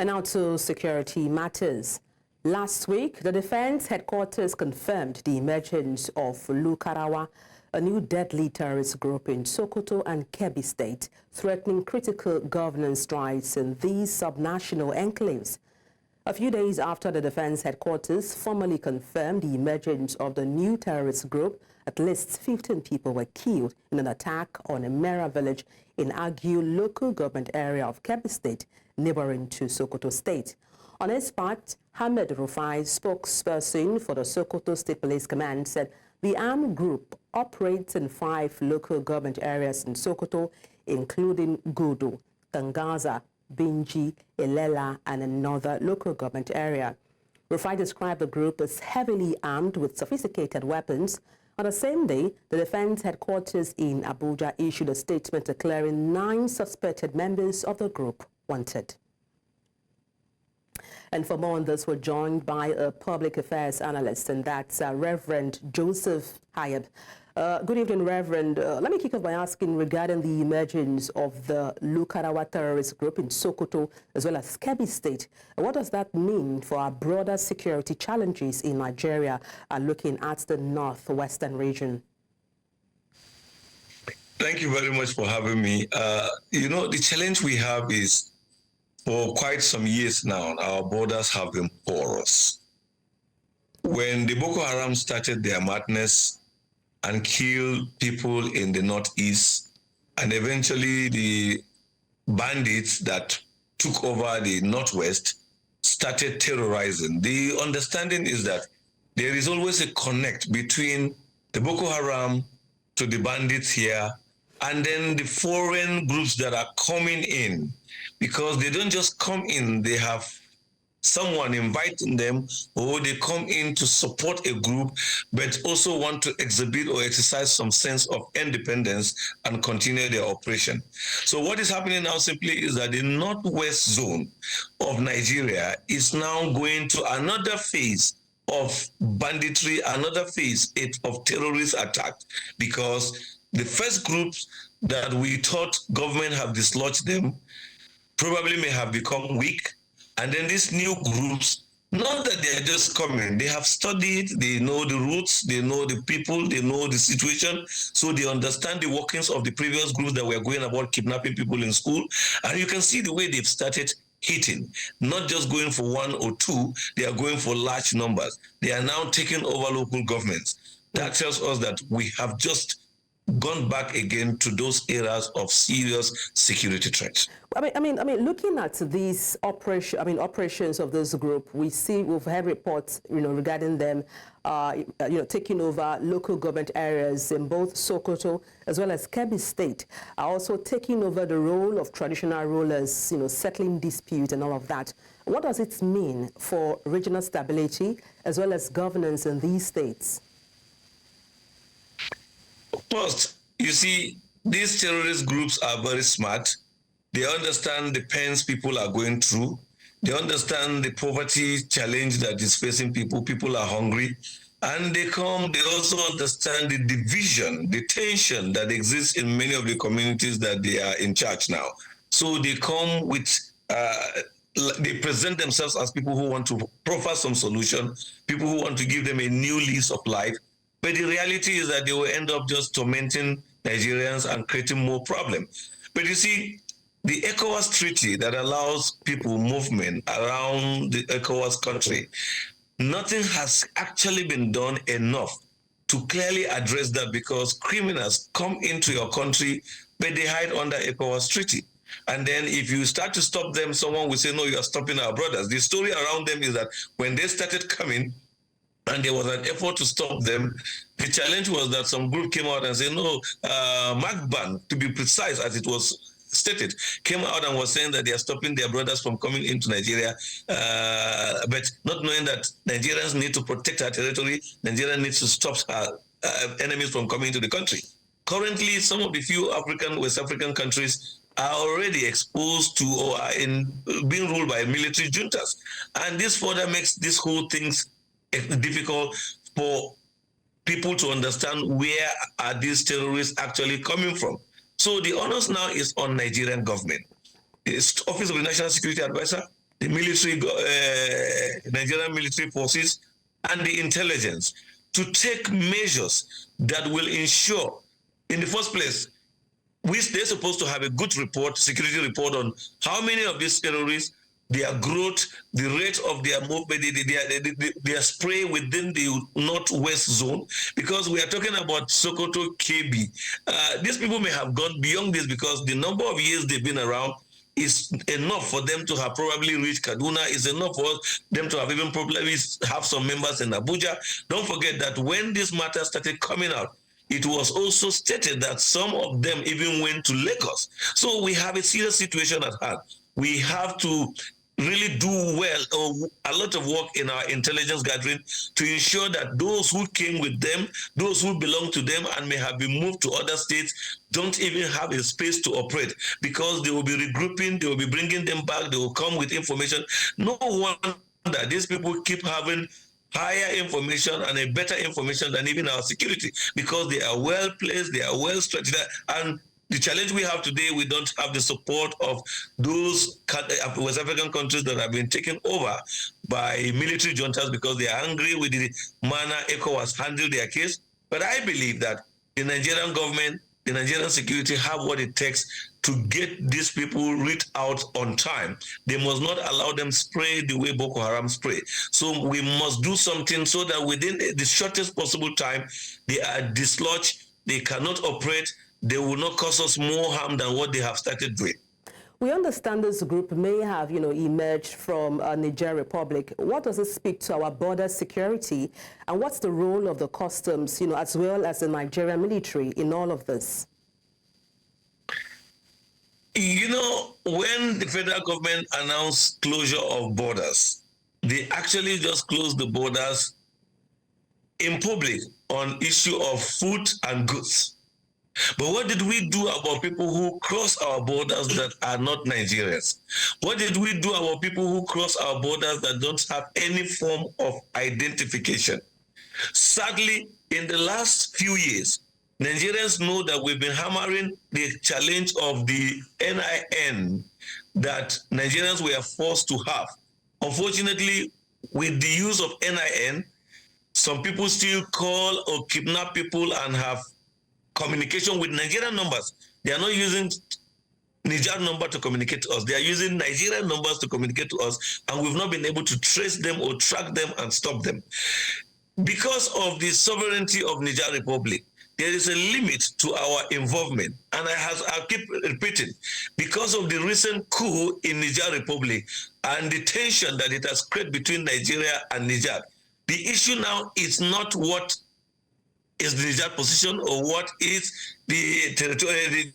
And now to security matters. Last week, the Defense Headquarters confirmed the emergence of Lukarawa, a new deadly terrorist group in Sokoto and Kebbi state, threatening critical governance rights in these subnational enclaves. A few days after the Defense Headquarters formally confirmed the emergence of the new terrorist group, at least 15 people were killed in an attack on a Mera Village in Agu local government area of Kebbi state, neighboring to Sokoto state. On his part, Hamid Rufai, spokesperson for the Sokoto State Police Command, said the armed group operates in 5 local government areas in Sokoto, including Gudu, Tangaza, Binji, Ilela, and another local government area. Rufai described the group as heavily armed with sophisticated weapons. On the same day, the Defense Headquarters in Abuja issued a statement declaring 9 suspected members of the group wanted. And for more on this, we're joined by a public affairs analyst, and that's Reverend Joseph Hayab. Good evening, Reverend. Let me kick off by asking regarding the emergence of the Lukarawa terrorist group in Sokoto as well as Kebbi State. What does that mean for our broader security challenges in Nigeria looking at the northwestern region? Thank you very much for having me. The challenge we have is for quite some years now, our borders have been porous. When the Boko Haram started their madness and killed people in the northeast, and eventually the bandits that took over the northwest started terrorizing, the understanding is that there is always a connect between the Boko Haram to the bandits here and then the foreign groups that are coming in, because they don't just come in, they have someone inviting them, or they come in to support a group, but also want to exhibit or exercise some sense of independence and continue their operation. So what is happening now simply is that the northwest zone of Nigeria is now going to another phase of banditry, another phase of terrorist attack, because the first groups that we thought government have dislodged them probably may have become weak. And then these new groups, not that they are just coming, they have studied, they know the roots, they know the people, they know the situation, so they understand the workings of the previous groups that were going about kidnapping people in school. And you can see the way they've started hitting, not just going for 1 or 2, they are going for large numbers. They are now taking over local governments. That tells us that we have just gone back again to those areas of serious security threats. I mean, looking at these operations of this group, we've had reports, regarding them, taking over local government areas in both Sokoto as well as Kebbi State, also taking over the role of traditional rulers, settling disputes and all of that. What does it mean for regional stability as well as governance in these states? First, you see, these terrorist groups are very smart. They understand the pains people are going through. They understand the poverty challenge that is facing people. People are hungry. And they also understand the division, the tension that exists in many of the communities that they are in charge now. So they come with, they present themselves as people who want to proffer some solution, people who want to give them a new lease of life. But the reality is that they will end up just tormenting Nigerians and creating more problems. But you see, the ECOWAS treaty that allows people movement around the ECOWAS country, nothing has actually been done enough to clearly address that, because criminals come into your country, but they hide under ECOWAS treaty. And then if you start to stop them, someone will say, no, you are stopping our brothers. The story around them is that when they started coming, and there was an effort to stop them, the challenge was that some group came out and said, no, Magban, to be precise, as it was stated, came out and was saying that they are stopping their brothers from coming into Nigeria, but not knowing that Nigerians need to protect our territory, Nigeria needs to stop our enemies from coming into the country. Currently, some of the few West African countries are already exposed to or are being ruled by military juntas. And this further makes this whole thing difficult for people to understand where are these terrorists actually coming from. So the onus now is on Nigerian government. The Office of the National Security Advisor, the military, Nigerian military forces, and the intelligence to take measures that will ensure, in the first place, they're supposed to have a good report, security report on how many of these terrorists, their growth, the rate of their movement, their spray within the northwest zone, because we are talking about Sokoto, Kebbi. These people may have gone beyond this because the number of years they've been around is enough for them to have probably reached Kaduna, is enough for them to have even probably have some members in Abuja. Don't forget that when this matter started coming out, it was also stated that some of them even went to Lagos. So we have a serious situation at hand. We have to really do well, a lot of work in our intelligence gathering to ensure that those who came with them, those who belong to them and may have been moved to other states, don't even have a space to operate, because they will be regrouping, they will be bringing them back, they will come with information. No wonder these people keep having higher information and a better information than even our security, because they are well placed, they are well structured. And the challenge we have today, we don't have the support of those West African countries that have been taken over by military juntas because they are angry with the manner ECOWAS handled their case. But I believe that the Nigerian government, the Nigerian security have what it takes to get these people rid out on time. They must not allow them spray the way Boko Haram spray. So we must do something so that within the shortest possible time, they are dislodged, they cannot operate, they will not cause us more harm than what they have started doing. We understand this group may have, emerged from Niger Republic. What does it speak to our border security, and what's the role of the customs, as well as the Nigerian military in all of this? When the federal government announced closure of borders, they actually just closed the borders in public on issue of food and goods. But what did we do about people who cross our borders that are not Nigerians? What did we do about people who cross our borders that don't have any form of identification? Sadly, in the last few years, Nigerians know that we've been hammering the challenge of the NIN that Nigerians were forced to have. Unfortunately, with the use of NIN, some people still call or kidnap people and have communication with Nigerian numbers. They are not using Niger number to communicate to us. They are using Nigerian numbers to communicate to us, and we've not been able to trace them or track them and stop them. Because of the sovereignty of Niger Republic, there is a limit to our involvement. And I keep repeating, because of the recent coup in Niger Republic and the tension that it has created between Nigeria and Niger, the issue now is not what is the Niger position or what is the territory.